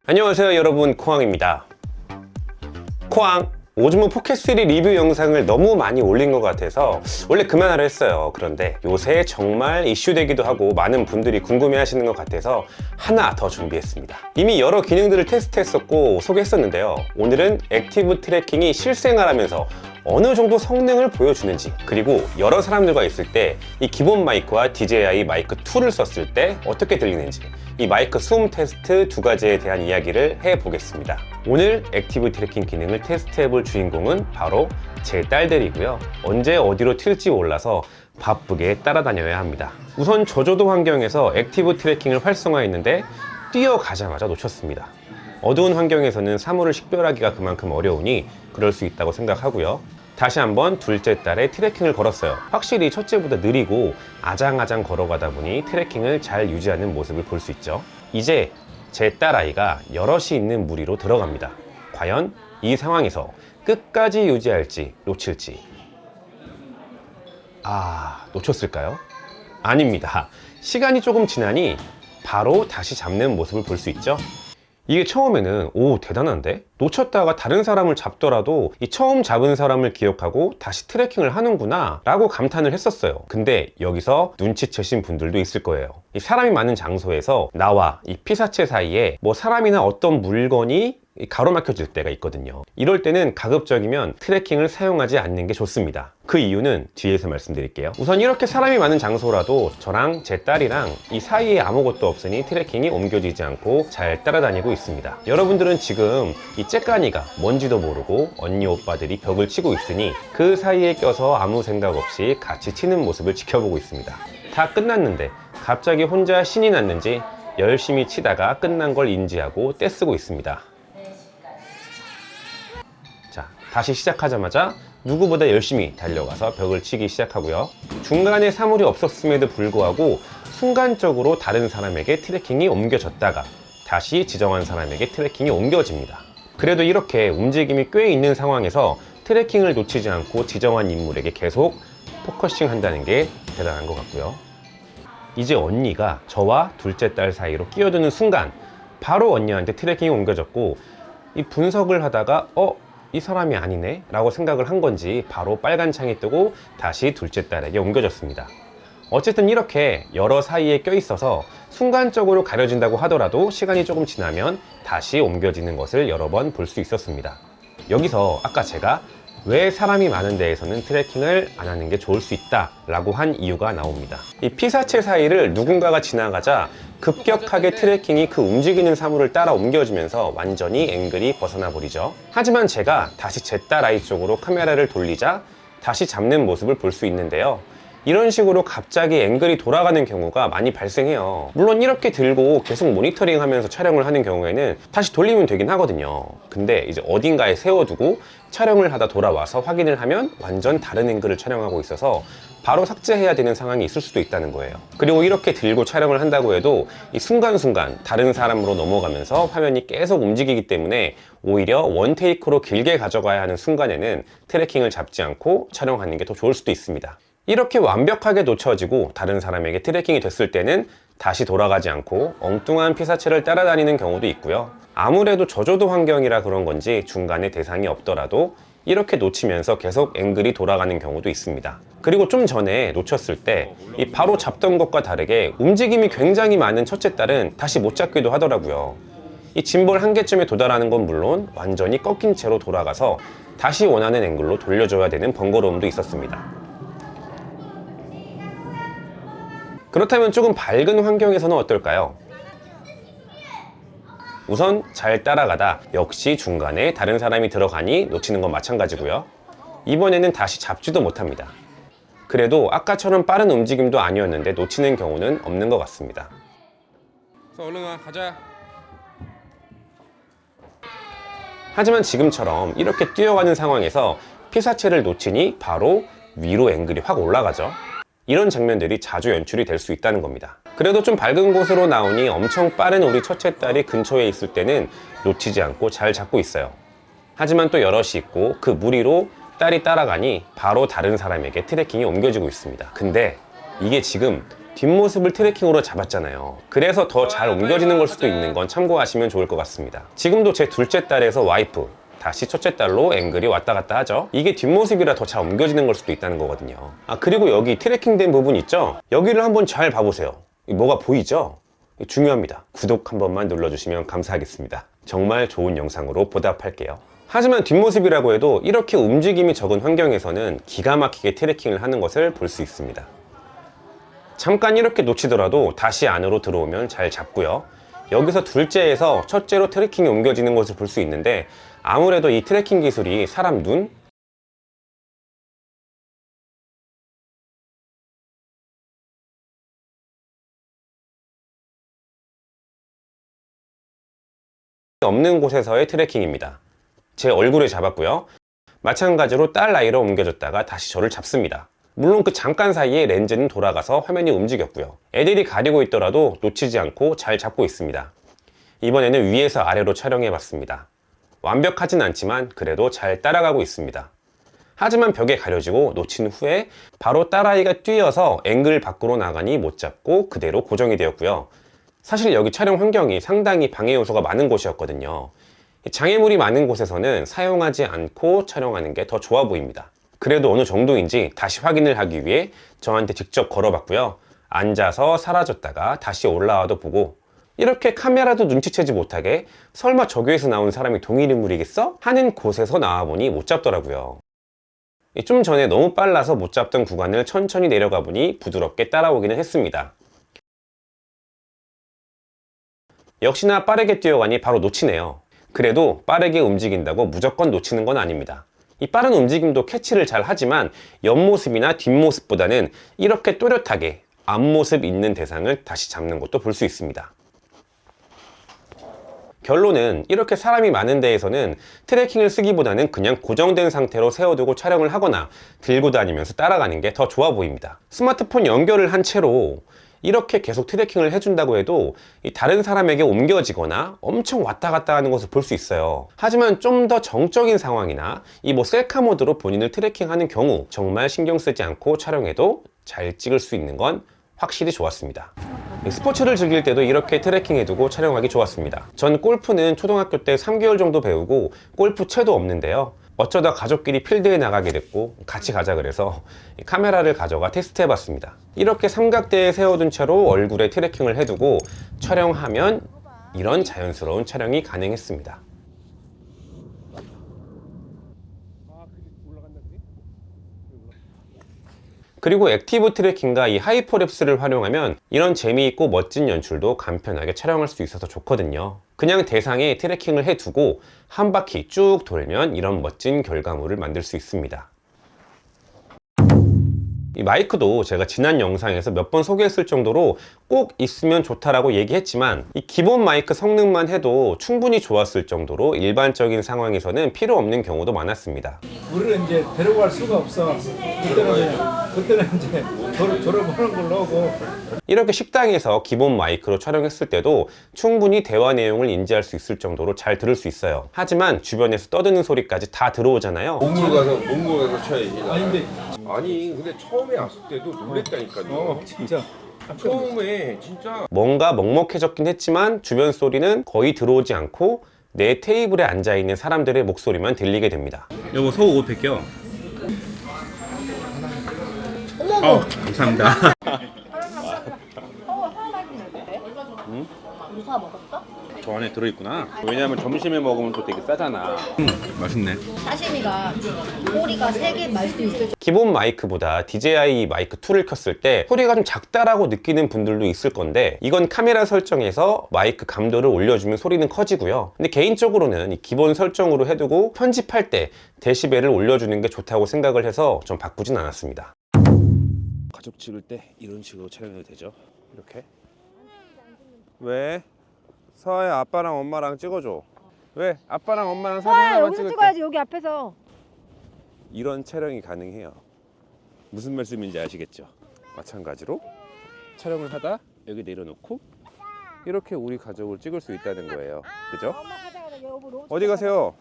안녕하세요 여러분, 코앙입니다. 코앙! 오즈모 포켓3 리뷰 영상을 너무 많이 올린 것 같아서 원래 그만하려 했어요. 그런데 요새 정말 이슈되기도 하고 많은 분들이 궁금해 하시는 것 같아서 하나 더 준비했습니다. 이미 여러 기능들을 테스트했었고 소개했었는데요. 오늘은 액티브 트래킹이 실생활하면서 어느 정도 성능을 보여주는지, 그리고 여러 사람들과 있을 때 이 기본 마이크와 DJI 마이크 2를 썼을 때 어떻게 들리는지, 이 마이크 수음 테스트 두 가지에 대한 이야기를 해보겠습니다. 오늘 액티브 트래킹 기능을 테스트해볼 주인공은 바로 제 딸들이고요. 언제 어디로 튈지 몰라서 바쁘게 따라다녀야 합니다. 우선 저조도 환경에서 액티브 트래킹을 활성화했는데 뛰어가자마자 놓쳤습니다. 어두운 환경에서는 사물을 식별하기가 그만큼 어려우니 그럴 수 있다고 생각하고요. 다시 한번 둘째 딸의 트래킹을 걸었어요. 확실히 첫째보다 느리고 아장아장 걸어가다 보니 트래킹을 잘 유지하는 모습을 볼 수 있죠. 이제 제 딸아이가 여럿이 있는 무리로 들어갑니다. 과연 이 상황에서 끝까지 유지할지 놓칠지. 놓쳤을까요? 아닙니다. 시간이 조금 지나니 바로 다시 잡는 모습을 볼 수 있죠. 이게 처음에는 대단한데? 놓쳤다가 다른 사람을 잡더라도 이 처음 잡은 사람을 기억하고 다시 트래킹을 하는구나 라고 감탄을 했었어요. 근데 여기서 눈치채신 분들도 있을 거예요. 이 사람이 많은 장소에서 나와 이 피사체 사이에 사람이나 어떤 물건이 가로막혀질 때가 있거든요. 이럴 때는 가급적이면 트래킹을 사용하지 않는 게 좋습니다. 그 이유는 뒤에서 말씀드릴게요. 우선 이렇게 사람이 많은 장소라도 저랑 제 딸이랑 이 사이에 아무것도 없으니 트래킹이 옮겨지지 않고 잘 따라다니고 있습니다. 여러분들은 지금 이 째까니가 뭔지도 모르고 언니 오빠들이 벽을 치고 있으니 그 사이에 껴서 아무 생각 없이 같이 치는 모습을 지켜보고 있습니다. 다 끝났는데 갑자기 혼자 신이 났는지 열심히 치다가 끝난 걸 인지하고 떼쓰고 있습니다. 자, 다시 시작하자마자 누구보다 열심히 달려가서 벽을 치기 시작하고요. 중간에 사물이 없었음에도 불구하고 순간적으로 다른 사람에게 트래킹이 옮겨졌다가 다시 지정한 사람에게 트래킹이 옮겨집니다. 그래도 이렇게 움직임이 꽤 있는 상황에서 트래킹을 놓치지 않고 지정한 인물에게 계속 포커싱 한다는 게 대단한 것 같고요. 이제 언니가 저와 둘째 딸 사이로 끼어드는 순간 바로 언니한테 트래킹이 옮겨졌고, 이 분석을 하다가 이 사람이 아니네 라고 생각을 한 건지 바로 빨간 창이 뜨고 다시 둘째 딸에게 옮겨졌습니다. 어쨌든 이렇게 여러 사이에 껴있어서 순간적으로 가려진다고 하더라도 시간이 조금 지나면 다시 옮겨지는 것을 여러 번 볼 수 있었습니다. 여기서 아까 제가 왜 사람이 많은 데에서는 트래킹을 안 하는 게 좋을 수 있다 라고 한 이유가 나옵니다. 이 피사체 사이를 누군가가 지나가자 급격하게 트래킹이 그 움직이는 사물을 따라 옮겨지면서 완전히 앵글이 벗어나 버리죠. 하지만 제가 다시 제 딸아이 쪽으로 카메라를 돌리자 다시 잡는 모습을 볼 수 있는데요. 이런 식으로 갑자기 앵글이 돌아가는 경우가 많이 발생해요. 물론 이렇게 들고 계속 모니터링 하면서 촬영을 하는 경우에는 다시 돌리면 되긴 하거든요. 근데 이제 어딘가에 세워두고 촬영을 하다 돌아와서 확인을 하면 완전 다른 앵글을 촬영하고 있어서 바로 삭제해야 되는 상황이 있을 수도 있다는 거예요. 그리고 이렇게 들고 촬영을 한다고 해도 이 순간순간 다른 사람으로 넘어가면서 화면이 계속 움직이기 때문에 오히려 원테이크로 길게 가져가야 하는 순간에는 트래킹을 잡지 않고 촬영하는 게 더 좋을 수도 있습니다. 이렇게 완벽하게 놓쳐지고 다른 사람에게 트래킹이 됐을 때는 다시 돌아가지 않고 엉뚱한 피사체를 따라다니는 경우도 있고요. 아무래도 저조도 환경이라 그런 건지 중간에 대상이 없더라도 이렇게 놓치면서 계속 앵글이 돌아가는 경우도 있습니다. 그리고 좀 전에 놓쳤을 때 이 바로 잡던 것과 다르게 움직임이 굉장히 많은 첫째 딸은 다시 못 잡기도 하더라고요. 이 짐볼 한계점에 도달하는 건 물론 완전히 꺾인 채로 돌아가서 다시 원하는 앵글로 돌려줘야 되는 번거로움도 있었습니다. 그렇다면 조금 밝은 환경에서는 어떨까요? 우선 잘 따라가다 역시 중간에 다른 사람이 들어가니 놓치는 건 마찬가지고요. 이번에는 다시 잡지도 못합니다. 그래도 아까처럼 빠른 움직임도 아니었는데 놓치는 경우는 없는 것 같습니다. 얼른 와, 가자. 하지만 지금처럼 이렇게 뛰어가는 상황에서 피사체를 놓치니 바로 위로 앵글이 확 올라가죠. 이런 장면들이 자주 연출이 될 수 있다는 겁니다. 그래도 좀 밝은 곳으로 나오니 엄청 빠른 우리 첫째 딸이 근처에 있을 때는 놓치지 않고 잘 잡고 있어요. 하지만 또 여럿이 있고 그 무리로 딸이 따라가니 바로 다른 사람에게 트래킹이 옮겨지고 있습니다. 근데 이게 지금 뒷모습을 트래킹으로 잡았잖아요. 그래서 더 잘 옮겨지는 걸 수도 있는 건 참고하시면 좋을 것 같습니다. 지금도 제 둘째 딸에서 와이프, 다시 첫째 딸로 앵글이 왔다 갔다 하죠. 이게 뒷모습이라 더 잘 옮겨지는 걸 수도 있다는 거거든요. 그리고 여기 트래킹된 부분 있죠? 여기를 한번 잘 봐보세요. 뭐가 보이죠? 중요합니다. 구독 한 번만 눌러주시면 감사하겠습니다. 정말 좋은 영상으로 보답할게요. 하지만 뒷모습이라고 해도 이렇게 움직임이 적은 환경에서는 기가 막히게 트래킹을 하는 것을 볼 수 있습니다. 잠깐 이렇게 놓치더라도 다시 안으로 들어오면 잘 잡고요. 여기서 둘째에서 첫째로 트래킹이 옮겨지는 것을 볼 수 있는데, 아무래도 이 트래킹 기술이 사람 눈, 없는 곳에서의 트래킹입니다. 제 얼굴에 잡았고요. 마찬가지로 딸 나이로 옮겨졌다가 다시 저를 잡습니다. 물론 그 잠깐 사이에 렌즈는 돌아가서 화면이 움직였고요. 애들이 가리고 있더라도 놓치지 않고 잘 잡고 있습니다. 이번에는 위에서 아래로 촬영해 봤습니다. 완벽하진 않지만 그래도 잘 따라가고 있습니다. 하지만 벽에 가려지고 놓친 후에 바로 딸아이가 뛰어서 앵글 밖으로 나가니 못 잡고 그대로 고정이 되었고요. 사실 여기 촬영 환경이 상당히 방해 요소가 많은 곳이었거든요. 장애물이 많은 곳에서는 사용하지 않고 촬영하는 게 더 좋아 보입니다. 그래도 어느 정도인지 다시 확인을 하기 위해 저한테 직접 걸어봤고요. 앉아서 사라졌다가 다시 올라와도 보고, 이렇게 카메라도 눈치채지 못하게 설마 저기에서 나온 사람이 동일 인물이겠어? 하는 곳에서 나와보니 못 잡더라고요. 좀 전에 너무 빨라서 못 잡던 구간을 천천히 내려가 보니 부드럽게 따라오기는 했습니다. 역시나 빠르게 뛰어가니 바로 놓치네요. 그래도 빠르게 움직인다고 무조건 놓치는 건 아닙니다. 이 빠른 움직임도 캐치를 잘 하지만 옆모습이나 뒷모습보다는 이렇게 또렷하게 앞모습 있는 대상을 다시 잡는 것도 볼 수 있습니다. 결론은 이렇게 사람이 많은 데에서는 트래킹을 쓰기보다는 그냥 고정된 상태로 세워두고 촬영을 하거나 들고 다니면서 따라가는 게 더 좋아 보입니다. 스마트폰 연결을 한 채로 이렇게 계속 트래킹을 해준다고 해도 다른 사람에게 옮겨지거나 엄청 왔다 갔다 하는 것을 볼 수 있어요. 하지만 좀 더 정적인 상황이나 이 셀카 모드로 본인을 트래킹하는 경우 정말 신경 쓰지 않고 촬영해도 잘 찍을 수 있는 건 확실히 좋았습니다. 스포츠를 즐길 때도 이렇게 트래킹 해두고 촬영하기 좋았습니다. 전 골프는 초등학교 때 3개월 정도 배우고 골프채도 없는데요. 어쩌다 가족끼리 필드에 나가게 됐고 같이 가자 그래서 카메라를 가져가 테스트 해봤습니다. 이렇게 삼각대에 세워둔 채로 얼굴에 트래킹을 해두고 촬영하면 이런 자연스러운 촬영이 가능했습니다. 그리고 액티브 트래킹과 이 하이퍼랩스를 활용하면 이런 재미있고 멋진 연출도 간편하게 촬영할 수 있어서 좋거든요. 그냥 대상에 트래킹을 해두고 한 바퀴 쭉 돌면 이런 멋진 결과물을 만들 수 있습니다. 이 마이크도 제가 지난 영상에서 몇 번 소개했을 정도로 꼭 있으면 좋다라고 얘기했지만, 이 기본 마이크 성능만 해도 충분히 좋았을 정도로 일반적인 상황에서는 필요 없는 경우도 많았습니다. 우리를 이제 데려갈 수가 없어. 그때는 이제 졸업하는 걸로 하고. 이렇게 식당에서 기본 마이크로 촬영했을 때도 충분히 대화 내용을 인지할 수 있을 정도로 잘 들을 수 있어요. 하지만 주변에서 떠드는 소리까지 다 들어오잖아요. 몽골 가서 쳐야지. 근데 처음에 왔을 때도 놀랬다니까요. 진짜. 처음에 진짜 뭔가 먹먹해졌긴 했지만 주변 소리는 거의 들어오지 않고 내 테이블에 앉아있는 사람들의 목소리만 들리게 됩니다. 여보 소 옷 벗겨. 감사합니다. 무사 먹었어? 저 안에 들어있구나. 왜냐면 점심에 먹으면 또 되게 싸잖아. 맛있네. 사시미가 꼬리가 3개 말 수 있을 기본 마이크보다 DJI 마이크 2를 켰을 때 소리가 좀 작다라고 느끼는 분들도 있을 건데, 이건 카메라 설정에서 마이크 감도를 올려주면 소리는 커지고요. 근데 개인적으로는 이 기본 설정으로 해두고 편집할 때 데시벨을 올려주는 게 좋다고 생각을 해서 좀 바꾸진 않았습니다. 가족 찍을 때 이런 식으로 촬영해도 되죠. 이렇게. 왜? 서아야, 아빠랑 엄마랑 찍어줘. 왜? 아빠랑 엄마랑 사진 아, 하나만 여기서 찍을게. 찍어야지, 여기 앞에서. 이런 촬영이 가능해요. 무슨 말씀인지 아시겠죠? 마찬가지로 촬영을 하다 여기 내려놓고 이렇게 우리 가족을 찍을 수 있다는 거예요. 그죠? 어디 가세요?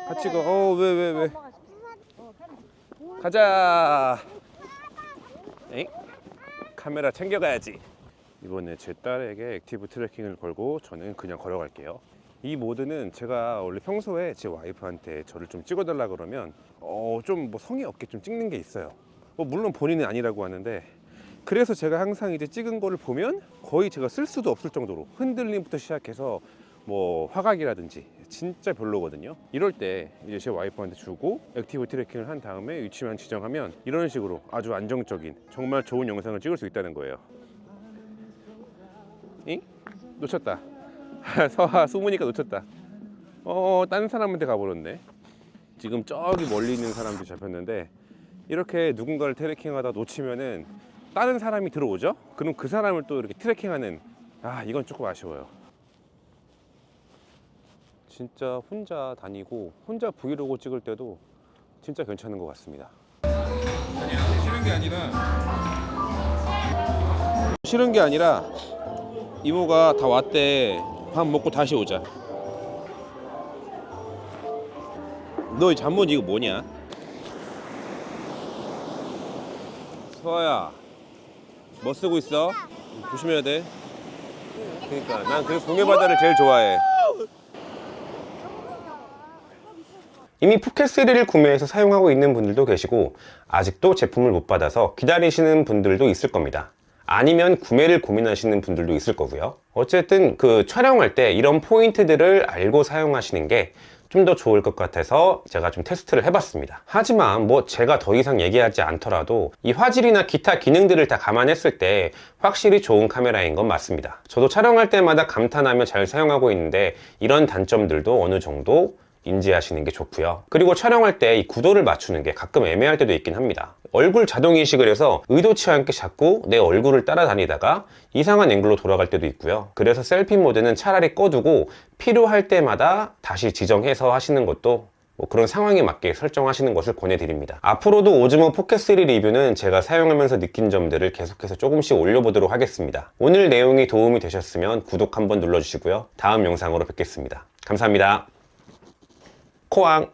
같이 가. 왜? 가자. 에잉? 카메라 챙겨가야지. 이번에 제 딸에게 액티브 트래킹을 걸고 저는 그냥 걸어갈게요. 이 모드는 제가 원래 평소에 제 와이프한테 저를 좀 찍어달라 그러면 좀 뭐 성의 없게 좀 찍는 게 있어요. 뭐 물론 본인은 아니라고 하는데, 그래서 제가 항상 이제 찍은 거를 보면 거의 제가 쓸 수도 없을 정도로 흔들림부터 시작해서 뭐 화각이라든지 진짜 별로거든요. 이럴 때 이제 제 와이프한테 주고 액티브 트래킹을 한 다음에 위치만 지정하면 이런 식으로 아주 안정적인 정말 좋은 영상을 찍을 수 있다는 거예요. 잉? 놓쳤다. 서하 숨으니까 놓쳤다. 다른 사람한테 가버렸네. 지금 저기 멀리 있는 사람도 잡혔는데, 이렇게 누군가를 트래킹하다 놓치면은 다른 사람이 들어오죠? 그럼 그 사람을 또 이렇게 트래킹하는, 이건 조금 아쉬워요. 진짜 혼자 다니고 혼자 브이로그 찍을 때도 진짜 괜찮은 것 같습니다. 싫은 게 아니라 이모가 다 왔대. 밥 먹고 다시 오자. 너 이 잠옷 이거 뭐냐? 서아야, 뭐 쓰고 있어? 조심해야 돼. 그러니까 난 그래서 동해바다를 제일 좋아해. 이미 푸켓 3를 구매해서 사용하고 있는 분들도 계시고, 아직도 제품을 못 받아서 기다리시는 분들도 있을 겁니다. 아니면 구매를 고민하시는 분들도 있을 거고요. 어쨌든 그 촬영할 때 이런 포인트들을 알고 사용하시는 게 좀 더 좋을 것 같아서 제가 좀 테스트를 해봤습니다. 하지만 뭐 제가 더 이상 얘기하지 않더라도 이 화질이나 기타 기능들을 다 감안했을 때 확실히 좋은 카메라인 건 맞습니다. 저도 촬영할 때마다 감탄하며 잘 사용하고 있는데, 이런 단점들도 어느 정도 인지하시는 게 좋고요. 그리고 촬영할 때 이 구도를 맞추는 게 가끔 애매할 때도 있긴 합니다. 얼굴 자동인식을 해서 의도치 않게 자꾸 내 얼굴을 따라다니다가 이상한 앵글로 돌아갈 때도 있고요. 그래서 셀피 모드는 차라리 꺼두고 필요할 때마다 다시 지정해서 하시는 것도 뭐 그런 상황에 맞게 설정하시는 것을 권해드립니다. 앞으로도 오즈모 포켓3 리뷰는 제가 사용하면서 느낀 점들을 계속해서 조금씩 올려보도록 하겠습니다. 오늘 내용이 도움이 되셨으면 구독 한번 눌러주시고요. 다음 영상으로 뵙겠습니다. 감사합니다. 코앙.